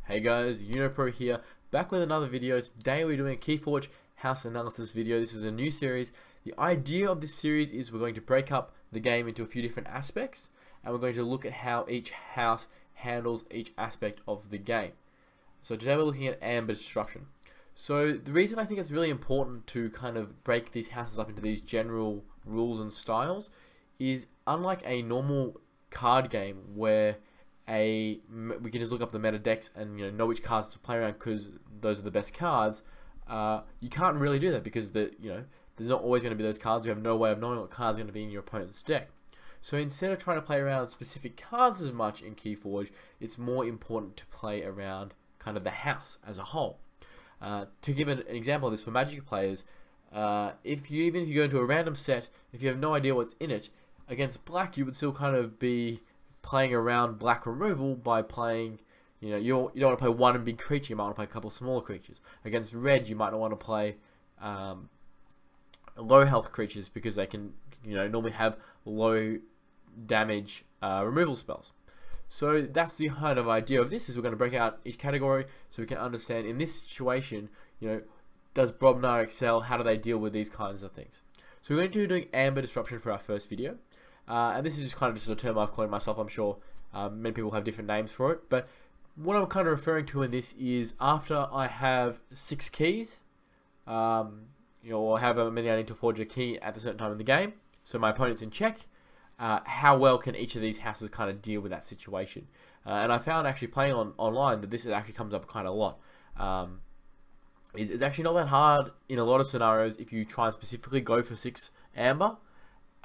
Hey guys, UnoPro here, back with another video. Today we're doing a Keyforge house analysis video. This is a new series. The idea of this series is we're going to break up the game into a few different aspects, and we're going to look at how each house handles each aspect of the game. So today we're looking at amber disruption. So the reason I think it's really important to kind of break these houses up into these general rules and styles is, unlike a normal card game where we can just look up the meta decks and know which cards to play around because those are the best cards. You can't really do that because there's not always going to be those cards. You have no way of knowing what cards are going to be in your opponent's deck. So instead of trying to play around specific cards as much in Keyforge, it's more important to play around kind of the house as a whole. To give an example of this for Magic players, even if you go into a random set, if you have no idea what's in it, against black you would still kind of be playing around black removal by playing, you don't want to play one big creature, you might want to play a couple smaller creatures. Against red, you might not want to play low health creatures because they can, normally have low damage removal spells. So that's the kind of idea of this, is we're going to break out each category so we can understand in this situation, does Brom excel, how do they deal with these kinds of things. So we're going to be doing amber disruption for our first video. And this is just kind of just a term I've coined myself. I'm sure many people have different names for it. But what I'm kind of referring to in this is, after I have 6 keys, or however many I need to forge a key at a certain time in the game, so my opponent's in check, how well can each of these houses kind of deal with that situation? And I found actually playing online that this actually comes up kind of a lot. It's actually not that hard in a lot of scenarios if you try and specifically go for 6 amber.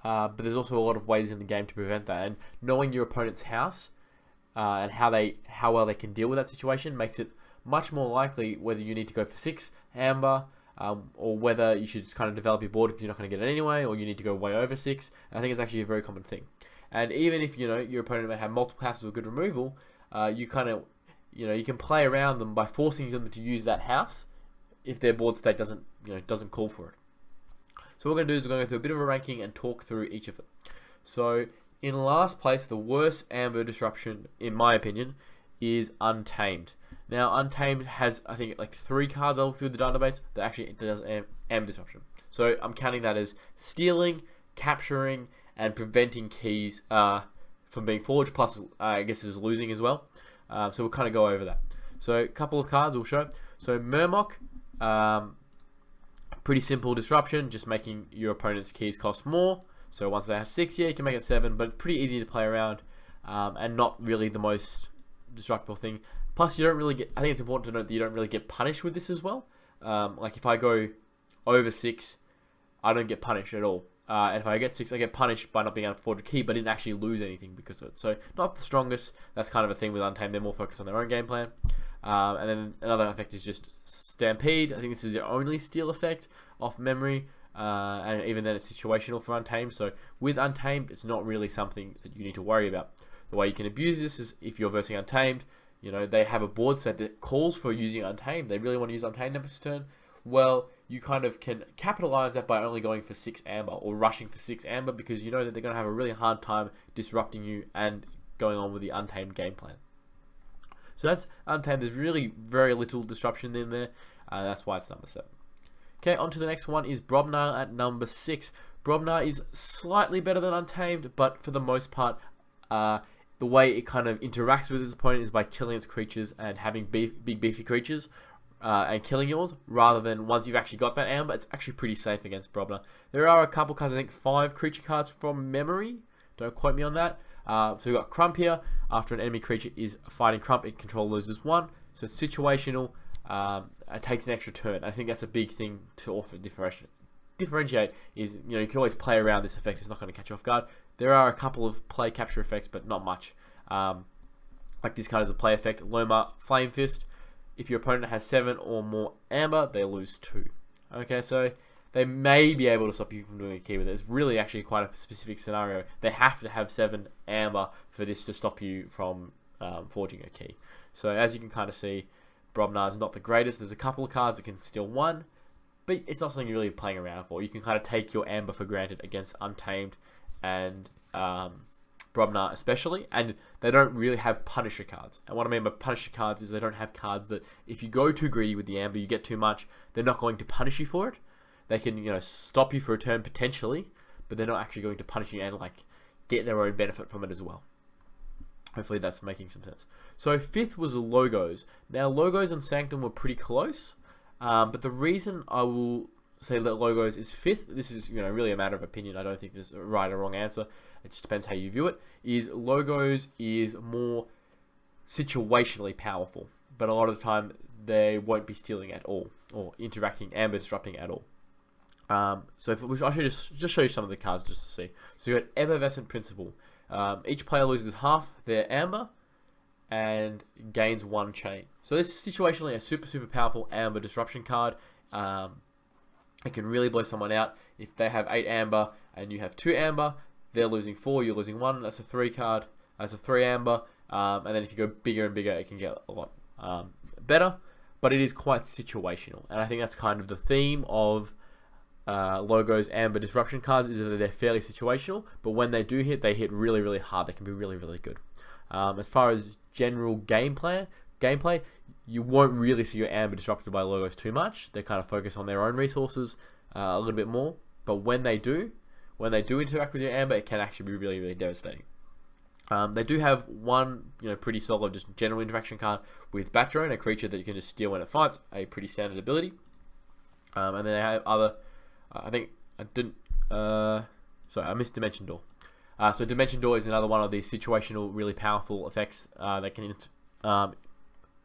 But there's also a lot of ways in the game to prevent that, and knowing your opponent's house and how well they can deal with that situation makes it much more likely whether you need to go for 6 amber, or whether you should just kind of develop your board because you're not going to get it anyway, or you need to go way over 6. I think it's actually a very common thing. And even if your opponent may have multiple houses with good removal, you can play around them by forcing them to use that house if their board state doesn't call for it. So what we're going to do is we're going to go through a bit of a ranking and talk through each of them. So in last place, the worst amber disruption, in my opinion, is Untamed. Now Untamed has, I think, like 3 cards I looked through the database that actually does amber disruption. So I'm counting that as stealing, capturing, and preventing keys from being forged, plus I guess is losing as well. So we'll kind of go over that. So a couple of cards we'll show. So Murmock, pretty simple disruption, just making your opponent's keys cost more. So once they have 6, you can make it 7, but pretty easy to play around, and not really the most destructive thing. Plus, you don't really get, I think it's important to note that you don't really get punished with this as well. Like if I go over 6, I don't get punished at all. And if I get 6, I get punished by not being able to forge a key, but didn't actually lose anything because of it. So not the strongest. That's kind of a thing with Untamed. They're more focused on their own game plan. And then another effect is just Stampede. I think this is the only steal effect off memory, and even then it's situational for Untamed. So with Untamed, it's not really something that you need to worry about. The way you can abuse this is if you're versing Untamed, they have a board set that calls for using Untamed. They really want to use Untamed next turn. Well, you kind of can capitalize that by only going for 6 amber or rushing for 6 amber, because you know that they're going to have a really hard time disrupting you and going on with the Untamed game plan. So that's Untamed. There's really very little disruption in there. That's why it's number 7. Okay, on to the next one is Brom at number 6. Brom is slightly better than Untamed, but for the most part, the way it kind of interacts with its opponent is by killing its creatures and having big beefy creatures and killing yours, rather than once you've actually got that amber. It's actually pretty safe against Brom. There are a couple cards, I think 5 creature cards from memory. Don't quote me on that. So we've got Crump here. After an enemy creature is fighting Crump, it control loses 1. So it's situational. It takes an extra turn. I think that's a big thing to offer differentiate is, you can always play around this effect. It's not going to catch you off guard. There are a couple of play capture effects, but not much. Like this card is a play effect. Loma Flame Fist. If your opponent has 7 or more amber, they lose 2. Okay, so they may be able to stop you from doing a key with it. It's really actually quite a specific scenario. They have to have 7 amber for this to stop you from forging a key. So as you can kind of see, Brom is not the greatest. There's a couple of cards that can steal 1, but it's not something you're really playing around for. You can kind of take your amber for granted against Untamed and Brom especially. And they don't really have Punisher cards. And what I mean by Punisher cards is they don't have cards that if you go too greedy with the Amber, you get too much, they're not going to punish you for it. They can, you know, stop you for a turn potentially, but they're not actually going to punish you and like get their own benefit from it as well. Hopefully that's making some sense. So 5th was Logos. Now Logos and Sanctum were pretty close, but the reason I will say that Logos is 5th, this is, you know, really a matter of opinion. I don't think there's a right or wrong answer. It just depends how you view it. Is Logos is more situationally powerful, but a lot of the time they won't be stealing at all or interacting, Amber disrupting at all. So I should just show you some of the cards just to see. So you got Effervescent Principle. Each player loses half their Amber and gains 1 chain. So this is situationally a super powerful Amber disruption card. It can really blow someone out. If they have 8 Amber and you have 2 Amber, they're losing 4, you're losing 1. That's a 3 card. That's a 3 Amber. And then if you go bigger and bigger, it can get a lot better. But it is quite situational. And I think that's kind of the theme of Logos Amber disruption cards, is that they're fairly situational, but when they do hit, they hit really hard. They can be really good. As far as general gameplay, you won't really see your Amber disrupted by Logos too much. They kind of focus on their own resources a little bit more, but when they do interact with your Amber, it can actually be really devastating. They do have one, you know, pretty solid just general interaction card with Bat Drone, a creature that you can just steal when it fights, a pretty standard ability. And then they have other, I think I didn't, sorry, I missed Dimension Door. So Dimension Door is another one of these situational, really powerful effects that can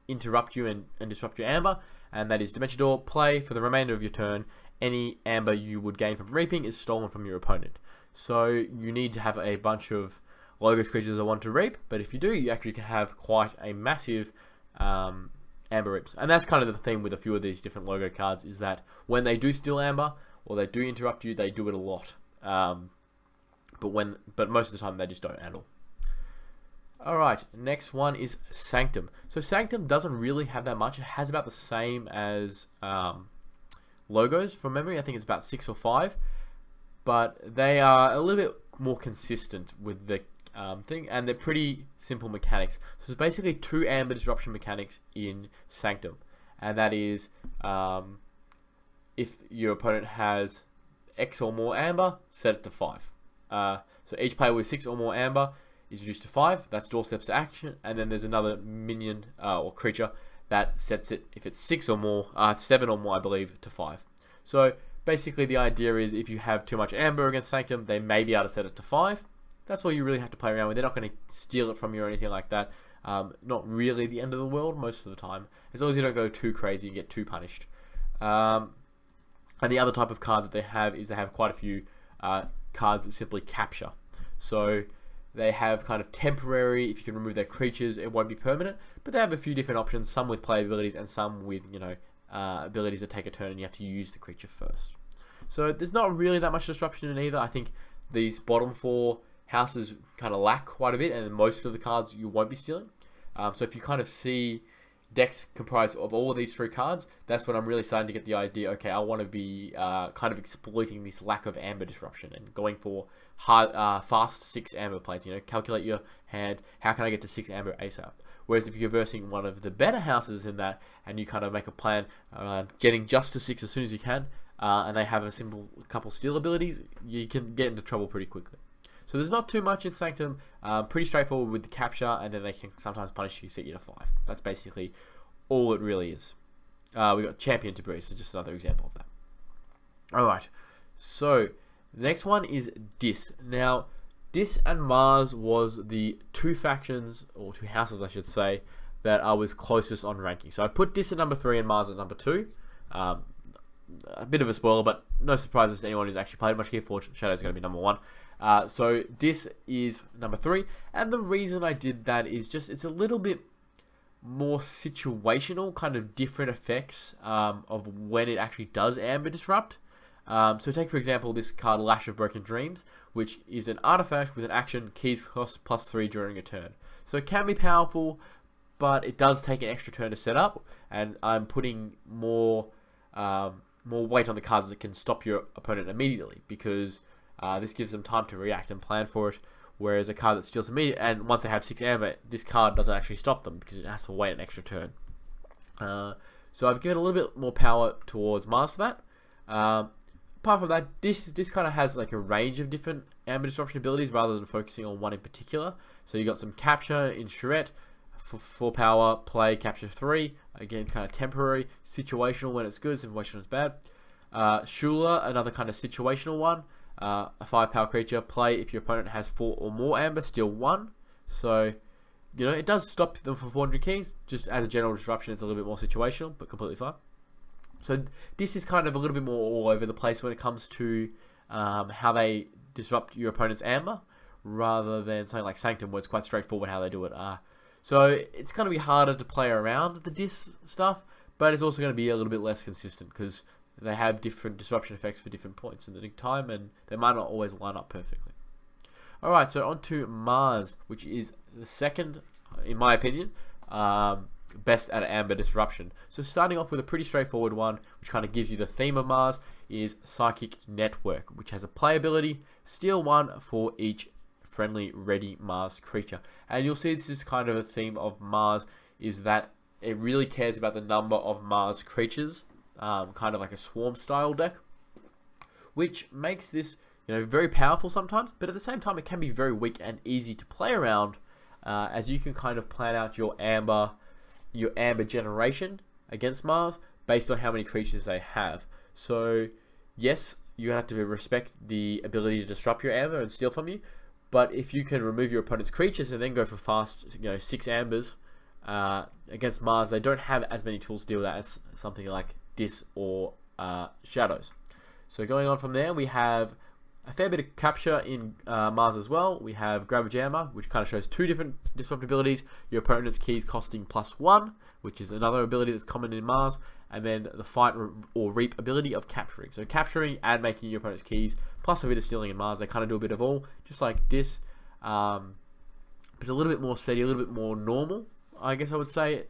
interrupt you and disrupt your Amber, and that is Dimension Door. Play for the remainder of your turn. Any Amber you would gain from reaping is stolen from your opponent. So you need to have a bunch of Logos creatures that want to reap, but if you do, you actually can have quite a massive Amber reaps. And that's kind of the theme with a few of these different Logo cards, is that when they do steal Amber or they do interrupt you, they do it a lot. But most of the time they just don't at all. Alright, next one is Sanctum. So Sanctum doesn't really have that much. It has about the same as Logos from memory. I think it's about 6 or 5. But they are a little bit more consistent with the thing, and they're pretty simple mechanics. So it's basically 2 Amber disruption mechanics in Sanctum. And that is, if your opponent has X or more Amber, set it to 5. So each player with 6 or more Amber is reduced to 5. That's doorsteps to action, and then there's another minion or creature that sets it, if it's 6 or more, 7 or more, I believe, to 5. So basically the idea is if you have too much Amber against Sanctum, they may be able to set it to 5. That's all you really have to play around with. They're not going to steal it from you or anything like that. Not really the end of the world most of the time, as long as you don't go too crazy and get too punished. And the other type of card that they have is they have quite a few cards that simply capture. So they have kind of temporary, if you can remove their creatures, it won't be permanent, but they have a few different options, some with play abilities and some with, you know, abilities that take a turn and you have to use the creature first. So there's not really that much disruption in either. I think these bottom 4 houses kind of lack quite a bit, and most of the cards you won't be stealing. So if you kind of see decks comprised of all of these 3 cards, that's when I'm really starting to get the idea, okay, I want to be kind of exploiting this lack of Amber disruption and going for hard, fast 6 Amber plays. You know, calculate your hand, how can I get to 6 Amber ASAP? Whereas if you're versing one of the better houses in that, and you kind of make a plan getting just to 6 as soon as you can, and they have a simple couple steal abilities, you can get into trouble pretty quickly. So there's not too much in Sanctum, pretty straightforward with the capture, and then they can sometimes punish you, set you to 5. That's basically all it really is. We got Champion Debris, so just another example of that. Alright, so the next one is Dis. Now, Dis and Mars was the 2 factions, or 2 houses I should say, that I was closest on ranking. So I put Dis at number 3 and Mars at number 2. A bit of a spoiler, but no surprises to anyone who's actually played much Keyforge. Shadow's going to be number 1. So Dis is number 3, and the reason I did that is just it's a little bit more situational, kind of different effects of when it actually does Amber disrupt. So take for example this card Lash of Broken Dreams, which is an artifact with an action, keys cost +3 during a turn. So it can be powerful, but it does take an extra turn to set up, and I'm putting more weight on the cards that can stop your opponent immediately, because this gives them time to react and plan for it. Whereas a card that steals immediate, and once they have 6 amber, this card doesn't actually stop them because it has to wait an extra turn. So I've given a little bit more power towards Mars for that. Apart from that, this kind of has like a range of different amber disruption abilities rather than focusing on one in particular. So you got some capture in Charette for 4 power, play, capture 3. Again, kind of temporary, situational when it's good, situational when it's bad. Shula, another kind of situational one. A 5 power creature, play if your opponent has 4 or more amber, steal 1. So, you know, it does stop them for 400 keys. Just as a general disruption, it's a little bit more situational, but completely fine. So this is kind of a little bit more all over the place when it comes to how they disrupt your opponent's amber, rather than something like Sanctum, where it's quite straightforward how they do it. So it's going to be harder to play around with the dis stuff, but it's also going to be a little bit less consistent because they have different disruption effects for different points in the time, and they might not always line up perfectly. Alright, so on to Mars, which is the second, in my opinion, best at amber disruption. So starting off with a pretty straightforward one, which kind of gives you the theme of Mars, is Psychic Network, which has a play ability, steal 1 for each friendly ready Mars creature. And you'll see this is kind of a theme of Mars, is that it really cares about the number of Mars creatures, kind of like a swarm style deck, which makes this, you know, very powerful sometimes, but at the same time it can be very weak and easy to play around, as you can kind of plan out your amber generation against Mars based on how many creatures they have. So yes, you have to respect the ability to disrupt your amber and steal from you, but if you can remove your opponent's creatures and then go for fast, you know, 6 ambers against Mars, they don't have as many tools to deal with that as something like Dis or Shadows. So going on from there, we have a fair bit of capture in Mars as well. We have Grab a Jammer, which kind of shows 2 different disrupt abilities. Your opponent's keys costing +1, which is another ability that's common in Mars. And then the Fight or Reap ability of capturing. So capturing and making your opponent's keys, plus a bit of stealing in Mars. They kind of do a bit of all, just like Dis. It's a little bit more steady, a little bit more normal, I guess I would say.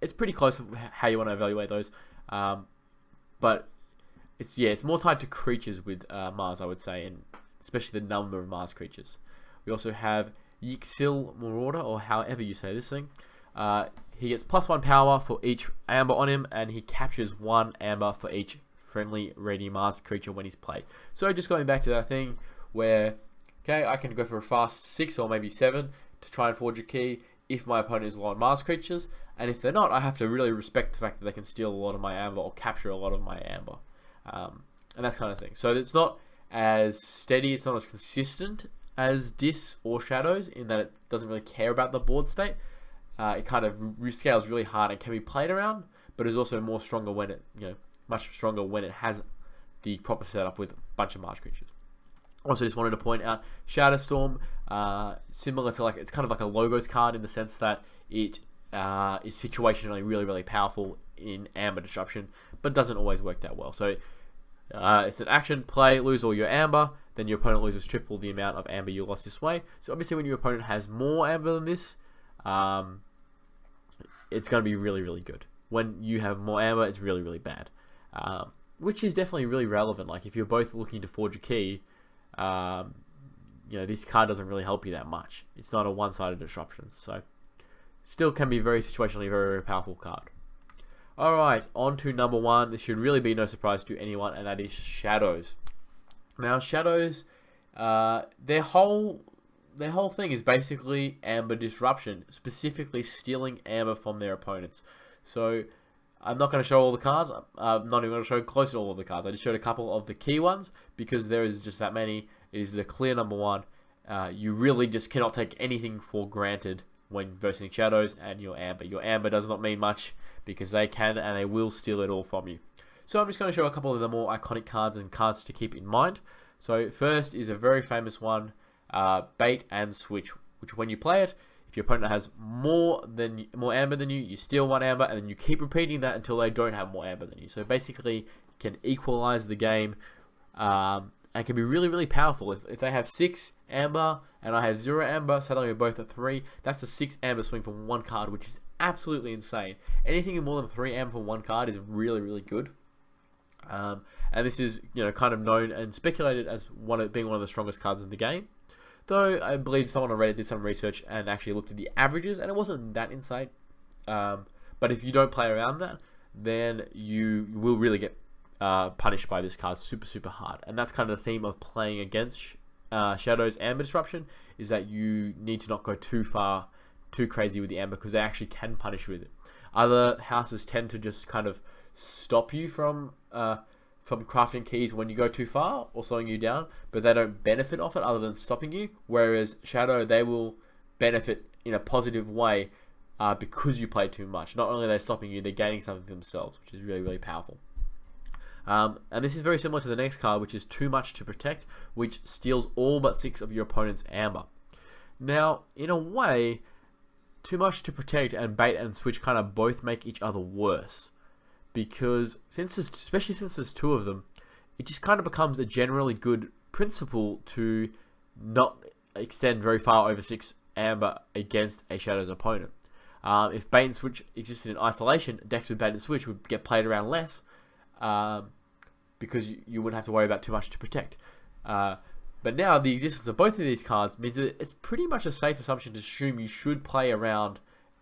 It's pretty close to how you want to evaluate those. But it's more tied to creatures with Mars, I would say, and especially the number of Mars creatures. We also have Yixil Marauder, or however you say this thing. He gets +1 power for each amber on him, and he captures 1 amber for each friendly ready Mars creature when he's played. So just going back to that thing where, okay, I can go for a fast 6 or maybe 7 to try and forge a key if my opponent is low on Mars creatures, and if they're not, I have to really respect the fact that they can steal a lot of my amber or capture a lot of my amber. And that kind of thing. So it's not as steady, it's not as consistent as Dis or Shadows, in that it doesn't really care about the board state. It kind of scales really hard and can be played around, but is also more stronger when it, you know, much stronger when it has the proper setup with a bunch of Mars creatures. Also, just wanted to point out Shadowstorm, similar to, like, it's kind of like a Logos card in the sense that it is situationally really, really powerful in amber disruption, but doesn't always work that well. So it's an action, play, lose all your amber, then your opponent loses triple the amount of amber you lost this way. So obviously when your opponent has more amber than this, it's going to be really, really good. When you have more amber, it's really, really bad. Which is definitely really relevant. Like, if you're both looking to forge a key, you know, this card doesn't really help you that much. It's not a one-sided disruption. So still can be very situationally very, very powerful card. Alright, on to number 1. This should really be no surprise to anyone, and that is Shadows. Now, Shadows, their whole thing is basically amber disruption, specifically stealing amber from their opponents. So I'm not going to show all the cards. I'm not even going to show close to all of the cards. I just showed a couple of the key ones because there is just that many. It is the clear number 1. You really just cannot take anything for granted when versing Shadows and your amber. Your amber does not mean much because they can and they will steal it all from you. So I'm just going to show a couple of the more iconic cards and cards to keep in mind. So first is a very famous one, Bait and Switch, which when you play it, if your opponent has more amber than you, you steal 1 amber, and then you keep repeating that until they don't have more amber than you. So basically, can equalize the game, and can be really, really powerful. If they have 6 amber and I have 0 amber, suddenly we're both at 3. That's a 6 amber swing from 1 card, which is absolutely insane. Anything more than 3 amber for 1 card is really, really good. And this is, you know, kind of known and speculated as being one of the strongest cards in the game. Though I believe someone on Reddit did some research and actually looked at the averages, and it wasn't that insane. But if you don't play around that, then you will really get punished by this card super hard. And that's kind of the theme of playing against Shadow's Amber Disruption, is that you need to not go too far, too crazy with the Amber, because they actually can punish with it. Other houses tend to just kind of stop you from crafting keys when you go too far or slowing you down, but they don't benefit off it other than stopping you. Whereas Shadow, they will benefit in a positive way because you play too much. Not only are they stopping you, they're gaining something themselves, which is really powerful. And this is very similar to the next card, which is Too Much to Protect, which steals all but 6 of your opponent's amber. Now, in a way, Too Much to Protect and Bait and Switch kind of both make each other worse, because especially since there's 2 of them, it just kind of becomes a generally good principle to not extend very far over 6 amber against a Shadow's opponent. If Bait and Switch existed in isolation, decks with Bait and Switch would get played around less, because you wouldn't have to worry about Too Much to Protect. But now the existence of both of these cards means that it's pretty much a safe assumption to assume you should play around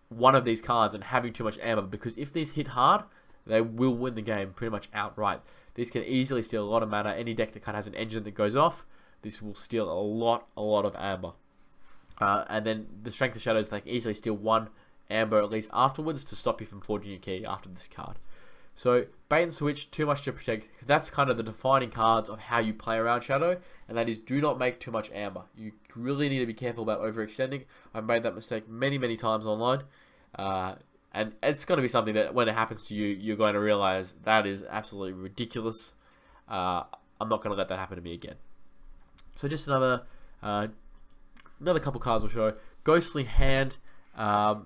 one of these cards and having too much amber, because if these hit hard, they will win the game pretty much outright. These can easily steal a lot of mana. Any deck that kind of has an engine that goes off, this will steal a lot of amber. And then the Strength of Shadows, they can easily steal 1 amber at least afterwards to stop you from forging your key after this card. So Bait and Switch, Too Much to Protect, that's kind of the defining cards of how you play around Shadow, and that is do not make too much amber. You really need to be careful about overextending. I've made that mistake many times online, and it's going to be something that when it happens to you, you're going to realize that is absolutely ridiculous. I'm not going to let that happen to me again. So just another couple cards we'll show. Ghostly Hand.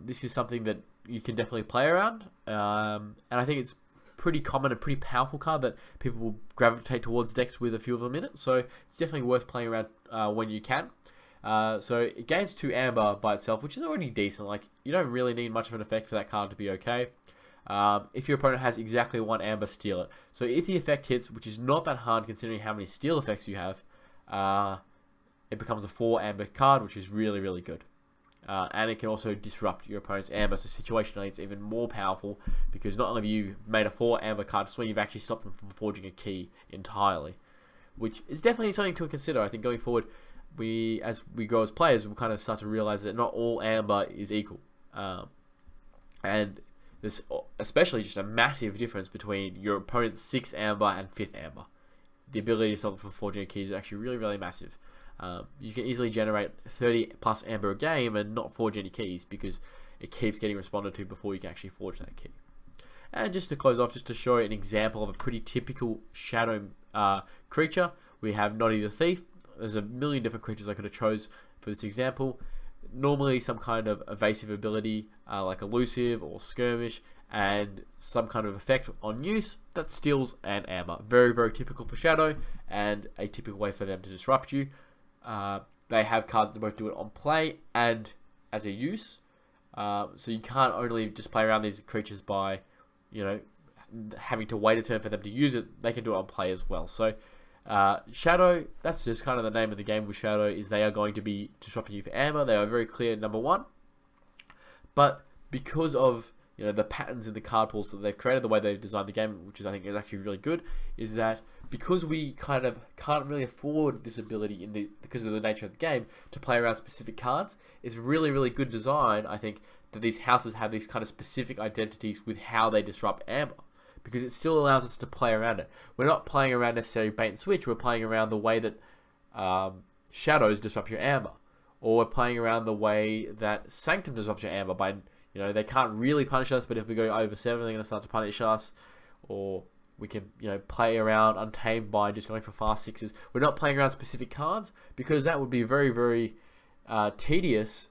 This is something that you can definitely play around, and I think it's pretty common and pretty powerful card that people will gravitate towards decks with a few of them in it. So it's definitely worth playing around when you can. So it gains 2 amber by itself, which is already decent. Like, you don't really need much of an effect for that card to be okay. If your opponent has exactly 1 amber, steal it. So if the effect hits, which is not that hard considering how many steal effects you have, it becomes a 4 amber card, which is really good. And it can also disrupt your opponent's amber, so situationally it's even more powerful, because not only have you made a 4 amber card swing, you've actually stopped them from forging a key entirely, which is definitely something to consider. I think going forward, as we grow as players, we'll kind of start to realize that not all amber is equal, and there's especially just a massive difference between your opponent's 6 amber and 5th amber. The ability to stop them from forging a key is actually really massive. You can easily generate 30 plus amber a game and not forge any keys, because it keeps getting responded to before you can actually forge that key. And just to close off, just to show an example of a pretty typical Shadow creature, we have Noddy the Thief. There's a million different creatures I could have chose for this example. Normally some kind of evasive ability, like Elusive or Skirmish, and some kind of effect on use that steals an amber. Very typical for Shadow, and a typical way for them to disrupt you. They have cards that both do it on play and as a use, so you can't only just play around these creatures by, having to wait a turn for them to use it. They can do it on play as well. So Shadow, that's just kind of the name of the game with Shadow, is they are going to be disrupting you for amber. They are very clear number 1, but because of the patterns in the card pools that they've created, the way they've designed the game, which I think is actually really good, is that because we kind of can't really afford this ability because of the nature of the game to play around specific cards, it's really good design, I think, that these houses have these kind of specific identities with how they disrupt amber, because it still allows us to play around it. We're not playing around necessarily Bait and Switch, we're playing around the way that Shadows disrupt your amber, or we're playing around the way that Sanctum disrupts your amber by, they can't really punish us, but if we go over 7, they're going to start to punish us. Or we can, play around Untamed by just going for fast 6s. We're not playing around specific cards, because that would be very tedious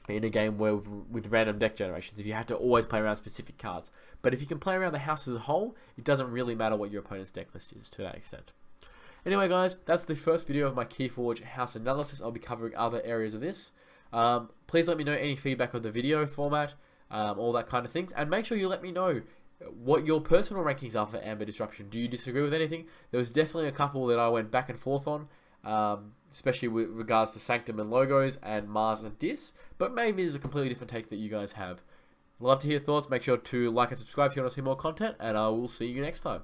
in a game with random deck generations, if you have to always play around specific cards. But if you can play around the house as a whole, it doesn't really matter what your opponent's deck list is to that extent. Anyway, guys, that's the first video of my Keyforge house analysis. I'll be covering other areas of this. Please let me know any feedback on the video format, all that kind of things, and make sure you let me know what your personal rankings are for Amber Disruption. Do you disagree with anything? There was definitely a couple that I went back and forth on. especially with regards to Sanctum and logos and Mars and Dis. But maybe there's a completely different take that you guys have. Love to hear your thoughts. Make sure to like and subscribe if you want to see more content, and I will see you next time.